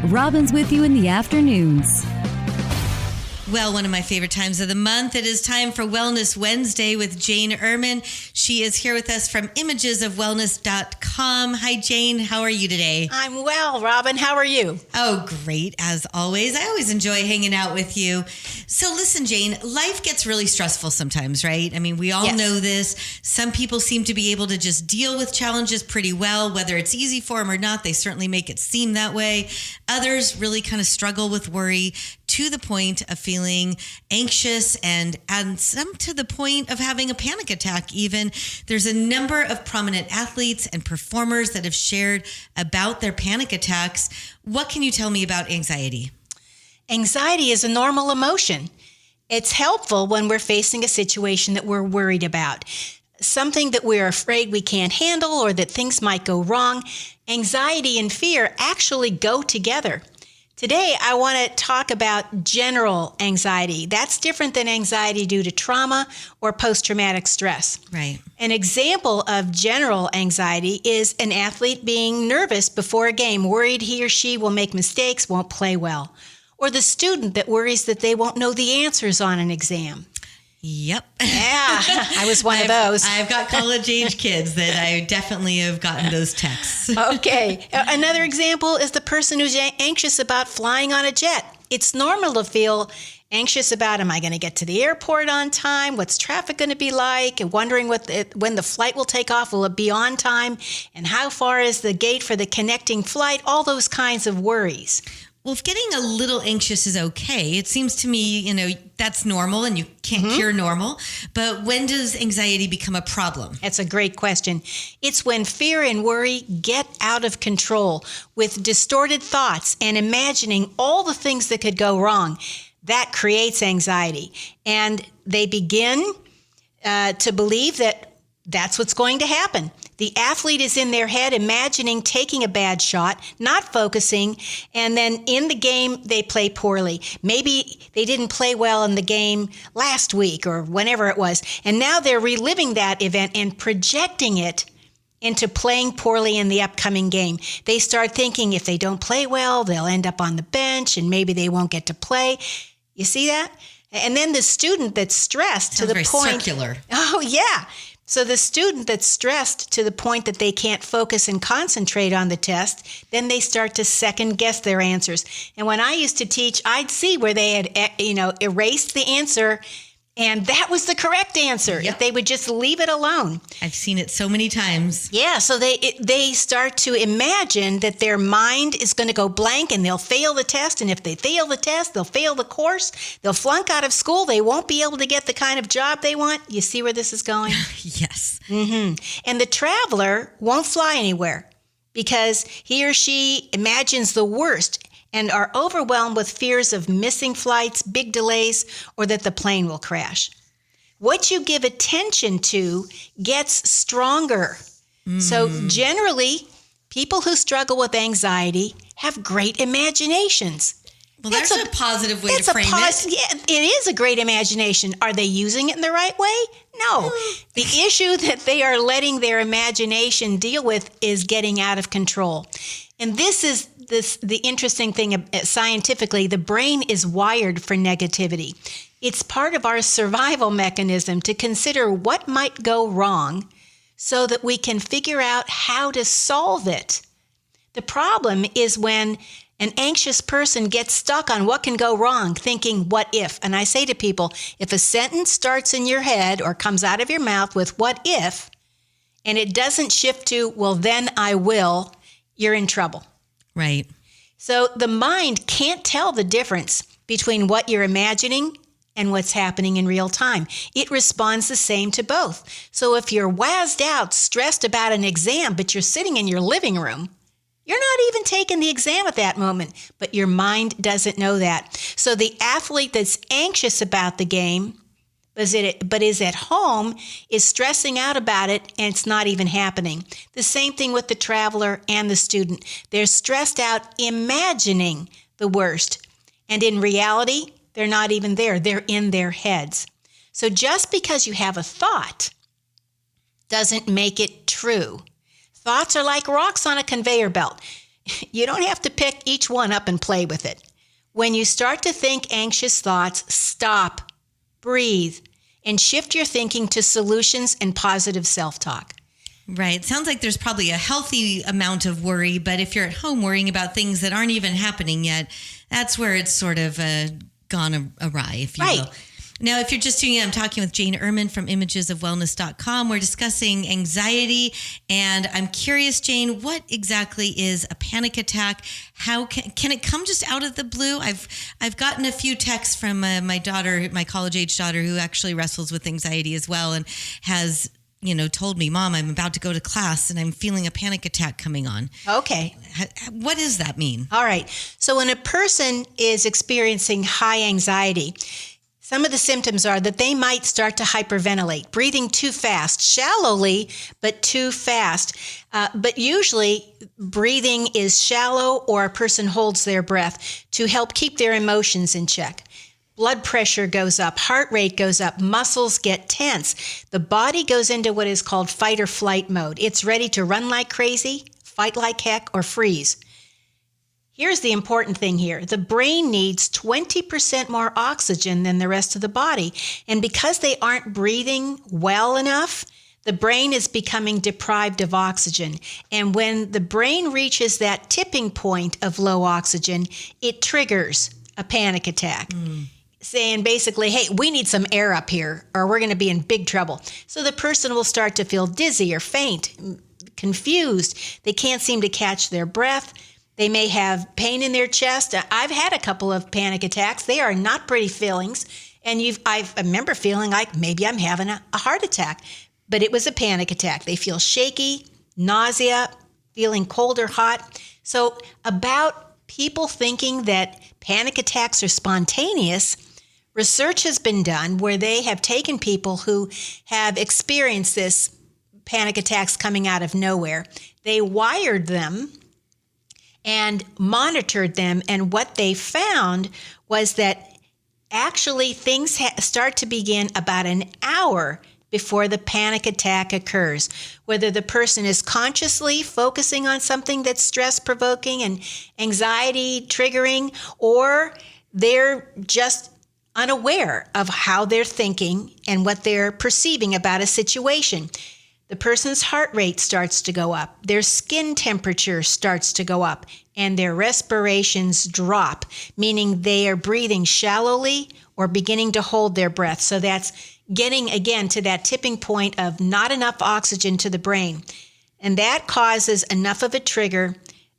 Robin's with you in the afternoons. Well, one of my favorite times of the month. It is time for Wellness Wednesday with Jane Ehrman. She is here with us from imagesofwellness.com. Hi, Jane. How are you today? I'm well, Robin. How are you? Oh, great. As always. I always enjoy hanging out with you. So listen, Jane, life gets really stressful sometimes, right? I mean, we all know this. Some people seem to be able to just deal with challenges pretty well, whether it's easy for them or not. They certainly make it seem that way. Others really kind of struggle with worry to the point of feeling anxious and some to the point of having a panic attack even. There's a number of prominent athletes and performers that have shared about their panic attacks. What can you tell me about anxiety? Anxiety is a normal emotion. It's helpful when we're facing a situation that we're worried about, something that we're afraid we can't handle or that things might go wrong. Anxiety and fear actually go together. Today, I want to talk about general anxiety. That's different than anxiety due to trauma or post-traumatic stress. Right. An example of general anxiety is an athlete being nervous before a game, worried he or she will make mistakes, won't play well. Or the student that worries that they won't know the answers on an exam. Yep. Yeah, I was one of those. I've got college-age kids that I definitely have gotten those texts. Okay. Another example is the person who's anxious about flying on a jet. It's normal to feel anxious about, am I going to get to the airport on time? What's traffic going to be like? And wondering when the flight will take off. Will it be on time? And how far is the gate for the connecting flight? All those kinds of worries. Well, if getting a little anxious is okay, it seems to me, that's normal and you can't cure normal. But when does anxiety become a problem? That's a great question. It's when fear and worry get out of control with distorted thoughts and imagining all the things that could go wrong. That creates anxiety. And they begin to believe that that's what's going to happen. The athlete is in their head imagining taking a bad shot, not focusing, and then in the game they play poorly. Maybe they didn't play well in the game last week or whenever it was, and now they're reliving that event and projecting it into playing poorly in the upcoming game. They start thinking if they don't play well, they'll end up on the bench and maybe they won't get to play. You see that? And then the student that's stressed to the point... Sounds very circular. Oh, yeah. So the student that's stressed to the point that they can't focus and concentrate on the test, then they start to second guess their answers. And when I used to teach, I'd see where they had, erased the answer and that was the correct answer. Yep. If they would just leave it alone. I've seen it so many times. Yeah, so they start to imagine that their mind is going to go blank and they'll fail the test. And if they fail the test, they'll fail the course. They'll flunk out of school. They won't be able to get the kind of job they want. You see where this is going? Yes. Mm-hmm. And the traveler won't fly anywhere because he or she imagines the worst and are overwhelmed with fears of missing flights, big delays, or that the plane will crash. What you give attention to gets stronger. So generally, people who struggle with anxiety have great imaginations. Well, that's a positive way to frame it. Yeah, it is a great imagination. Are they using it in the right way? No. The issue that they are letting their imagination deal with is getting out of control. And this is the interesting thing scientifically. The brain is wired for negativity. It's part of our survival mechanism to consider what might go wrong so that we can figure out how to solve it. The problem is when an anxious person gets stuck on what can go wrong, thinking, what if? And I say to people, if a sentence starts in your head or comes out of your mouth with what if, and it doesn't shift to, well, then I will, you're in trouble. Right. So the mind can't tell the difference between what you're imagining and what's happening in real time. It responds the same to both. So if you're wazzed out, stressed about an exam, but you're sitting in your living room, you're not even taking the exam at that moment, but your mind doesn't know that. So the athlete that's anxious about the game, but is at home, is stressing out about it, and it's not even happening. The same thing with the traveler and the student. They're stressed out imagining the worst. And in reality, they're not even there. They're in their heads. So just because you have a thought doesn't make it true. Thoughts are like rocks on a conveyor belt. You don't have to pick each one up and play with it. When you start to think anxious thoughts, stop, breathe, and shift your thinking to solutions and positive self-talk. Right. It sounds like there's probably a healthy amount of worry, but if you're at home worrying about things that aren't even happening yet, that's where it's sort of gone awry, if you will. Now, if you're just tuning in, I'm talking with Jane Ehrman from imagesofwellness.com. We're discussing anxiety, and I'm curious, Jane, what exactly is a panic attack? How can it come just out of the blue? I've gotten a few texts from my daughter, my college-age daughter, who actually wrestles with anxiety as well, and has told me, Mom, I'm about to go to class and I'm feeling a panic attack coming on. Okay. What does that mean? All right. So when a person is experiencing high anxiety, some of the symptoms are that they might start to hyperventilate, breathing too fast, shallowly, but too fast. But usually breathing is shallow, or a person holds their breath to help keep their emotions in check. Blood pressure goes up, heart rate goes up, muscles get tense. The body goes into what is called fight or flight mode. It's ready to run like crazy, fight like heck, or freeze. Here's the important thing here. The brain needs 20% more oxygen than the rest of the body. And because they aren't breathing well enough, the brain is becoming deprived of oxygen. And when the brain reaches that tipping point of low oxygen, it triggers a panic attack. Saying basically, hey, we need some air up here or we're going to be in big trouble. So the person will start to feel dizzy or faint, confused. They can't seem to catch their breath. They may have pain in their chest. I've had a couple of panic attacks. They are not pretty feelings. And I remember feeling like maybe I'm having a heart attack, but it was a panic attack. They feel shaky, nausea, feeling cold or hot. So about people thinking that panic attacks are spontaneous, research has been done where they have taken people who have experienced this panic attacks coming out of nowhere. They wired them and monitored them. And what they found was that actually things start to begin about an hour before the panic attack occurs. Whether the person is consciously focusing on something that's stress-provoking and anxiety triggering, or they're just unaware of how they're thinking and what they're perceiving about a situation. The person's heart rate starts to go up, their skin temperature starts to go up, and their respirations drop, meaning they are breathing shallowly or beginning to hold their breath. So that's getting, again, to that tipping point of not enough oxygen to the brain. And that causes enough of a trigger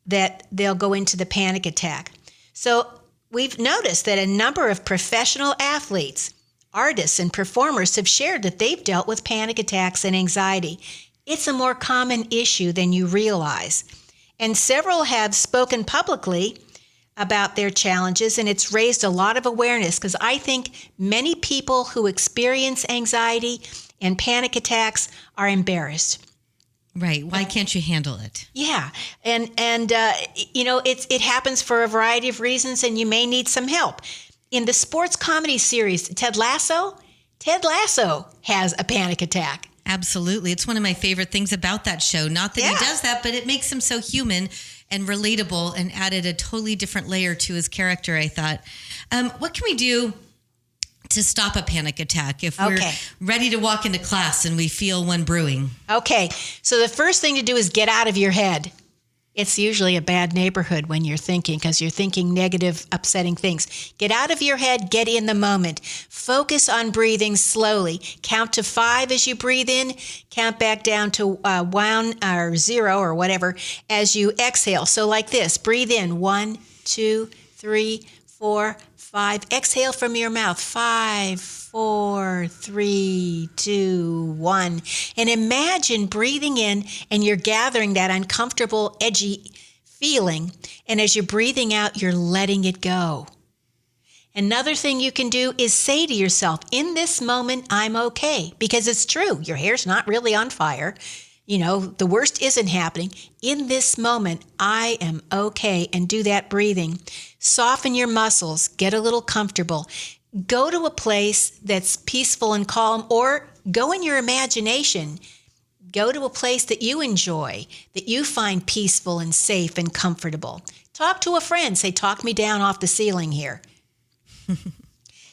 that they'll go into the panic attack. So we've noticed that a number of professional athletes, artists, and performers have shared that they've dealt with panic attacks and anxiety. It's a more common issue than you realize. And several have spoken publicly about their challenges, and it's raised a lot of awareness because I think many people who experience anxiety and panic attacks are embarrassed. Right. Why can't you handle it? Yeah. And it happens for a variety of reasons, and you may need some help. In the sports comedy series, Ted Lasso has a panic attack. Absolutely. It's one of my favorite things about that show. Not that he does that, but it makes him so human and relatable and added a totally different layer to his character, I thought. What can we do to stop a panic attack if we're ready to walk into class and we feel one brewing? Okay. So the first thing to do is get out of your head. It's usually a bad neighborhood when you're thinking because you're thinking negative, upsetting things. Get out of your head. Get in the moment. Focus on breathing slowly. Count to 5 as you breathe in. Count back down to 1 or 0 or whatever as you exhale. So like this. Breathe in. 1, 2, 3, 4, 5. Exhale from your mouth. 5, 4, 3, 2, 1. And imagine breathing in and you're gathering that uncomfortable, edgy feeling. And as you're breathing out, you're letting it go. Another thing you can do is say to yourself, in this moment, I'm okay. Because it's true. Your hair's not really on fire. The worst isn't happening. In this moment, I am okay. And do that breathing. Soften your muscles. Get a little comfortable. Go to a place that's peaceful and calm, or go in your imagination. Go to a place that you enjoy, that you find peaceful and safe and comfortable. Talk to a friend. Say, talk me down off the ceiling here.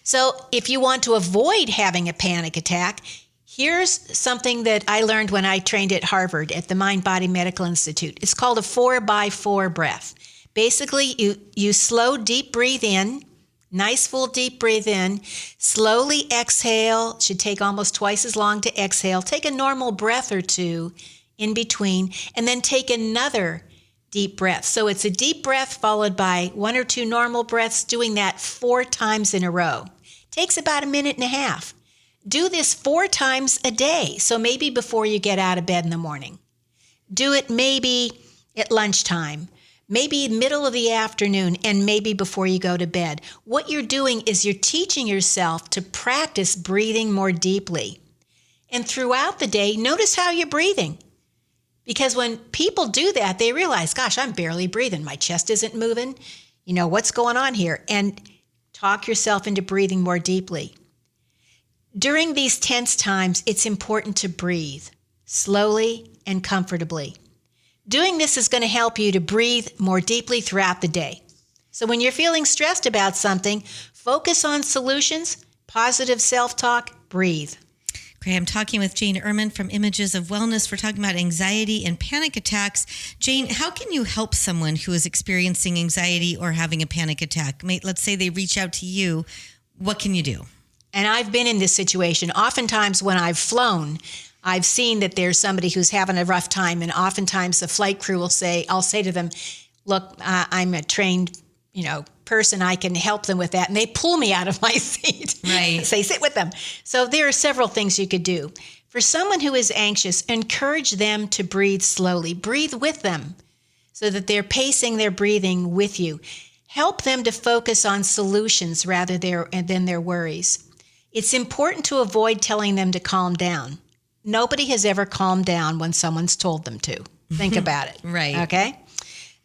So if you want to avoid having a panic attack, here's something that I learned when I trained at Harvard at the Mind Body Medical Institute. It's called a 4x4 breath. Basically, you slow, deep breathe in, nice, full, deep breathe in, slowly exhale. Should take almost twice as long to exhale. Take a normal breath or two in between, and then take another deep breath. So it's a deep breath followed by 1 or 2 normal breaths, doing that 4 times in a row. Takes about a minute and a half. Do this 4 times a day. So maybe before you get out of bed in the morning. Do it maybe at lunchtime, maybe middle of the afternoon, and maybe before you go to bed. What you're doing is you're teaching yourself to practice breathing more deeply. And throughout the day, notice how you're breathing. Because when people do that, they realize, gosh, I'm barely breathing. My chest isn't moving. What's going on here? And talk yourself into breathing more deeply. During these tense times, it's important to breathe slowly and comfortably. Doing this is going to help you to breathe more deeply throughout the day. So when you're feeling stressed about something, focus on solutions, positive self-talk, breathe. Okay, I'm talking with Jane Ehrman from Images of Wellness. We're talking about anxiety and panic attacks. Jane, how can you help someone who is experiencing anxiety or having a panic attack? Let's say they reach out to you. What can you do? And I've been in this situation. Oftentimes when I've flown, I've seen that there's somebody who's having a rough time, and oftentimes the flight crew will say, I'll say to them, look, I'm a trained, person, I can help them with that. And they pull me out of my seat. Right. Say, sit with them. So there are several things you could do. For someone who is anxious, encourage them to breathe slowly. Breathe with them so that they're pacing their breathing with you. Help them to focus on solutions rather than their worries. It's important to avoid telling them to calm down. Nobody has ever calmed down when someone's told them to. Think about it. Right. Okay?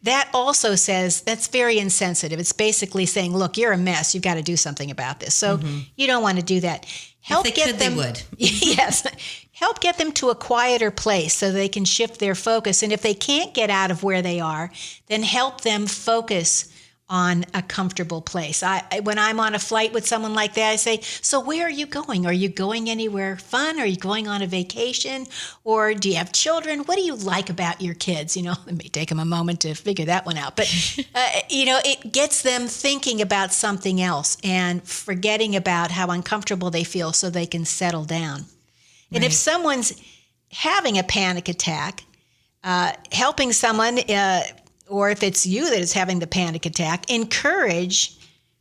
That also says that's very insensitive. It's basically saying, look, you're a mess. You've got to do something about this. So you don't want to do that. If they could, they would. Yes. Help get them to a quieter place so they can shift their focus. And if they can't get out of where they are, then help them focus on a comfortable place. When I'm on a flight with someone like that, I say, so where are you going? Are you going anywhere fun? Are you going on a vacation? Or do you have children? What do you like about your kids? It may take them a moment to figure that one out. But, it gets them thinking about something else and forgetting about how uncomfortable they feel so they can settle down. Right. And if someone's having a panic attack, helping someone... or if it's you that is having the panic attack, encourage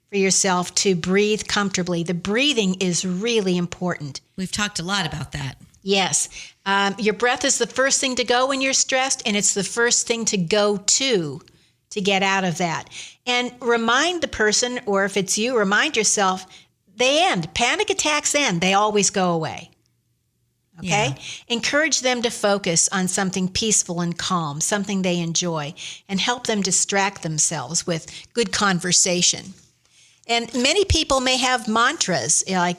for yourself to breathe comfortably. The breathing is really important. We've talked a lot about that. Yes. Your breath is the first thing to go when you're stressed, and it's the first thing to go to get out of that. And remind the person, or if it's you, remind yourself, they end. Panic attacks end. They always go away. Okay? Yeah. Encourage them to focus on something peaceful and calm, something they enjoy, and help them distract themselves with good conversation. And many people may have mantras, like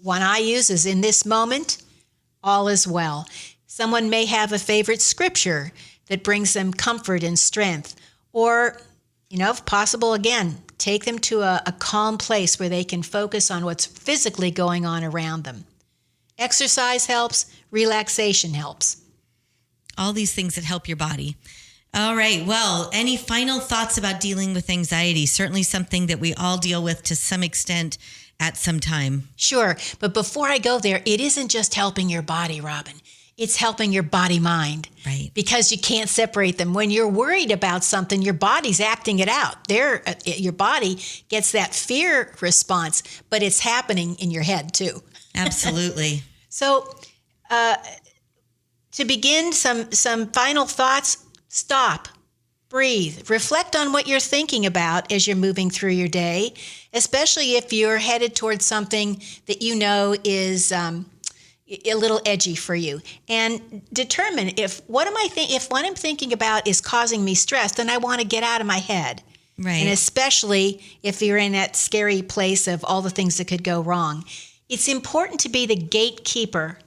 one I use is, in this moment, all is well. Someone may have a favorite scripture that brings them comfort and strength. Or, if possible, again, take them to a calm place where they can focus on what's physically going on around them. Exercise helps. Relaxation helps. All these things that help your body. All right. Well, any final thoughts about dealing with anxiety? Certainly something that we all deal with to some extent at some time. Sure. But before I go there, it isn't just helping your body, Robin. It's helping your body-mind. Right. Because you can't separate them. When you're worried about something, your body's acting it out. Your body gets that fear response, but it's happening in your head too. Absolutely. So to begin, some final thoughts. Stop, breathe, reflect on what you're thinking about as you're moving through your day, especially if you're headed towards something that is a little edgy for you, and determine if what I'm thinking about is causing me stress, then I want to get out of my head. Right. And especially if you're in that scary place of all the things that could go wrong. It's important to be the gatekeeper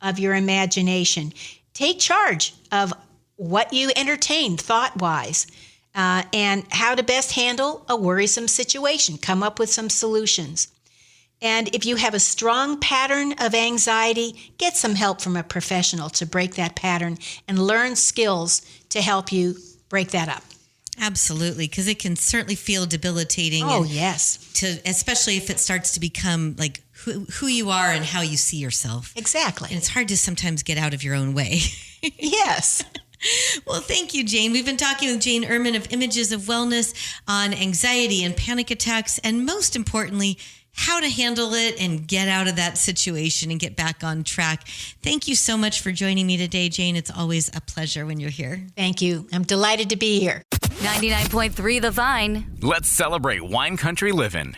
of your imagination. take charge of what you entertain thought-wise, and how to best handle a worrisome situation. Come up with some solutions. And if you have a strong pattern of anxiety, get some help from a professional to break that pattern and learn skills to help you break that up. Absolutely, because it can certainly feel debilitating. Oh, yes. Especially if it starts to become like who you are and how you see yourself. Exactly. And it's hard to sometimes get out of your own way. Yes. Well, thank you, Jane. We've been talking with Jane Ehrman of Images of Wellness on anxiety and panic attacks, and most importantly, how to handle it and get out of that situation and get back on track. Thank you so much for joining me today, Jane. It's always a pleasure when you're here. Thank you. I'm delighted to be here. 99.3 The Vine. Let's celebrate wine country living.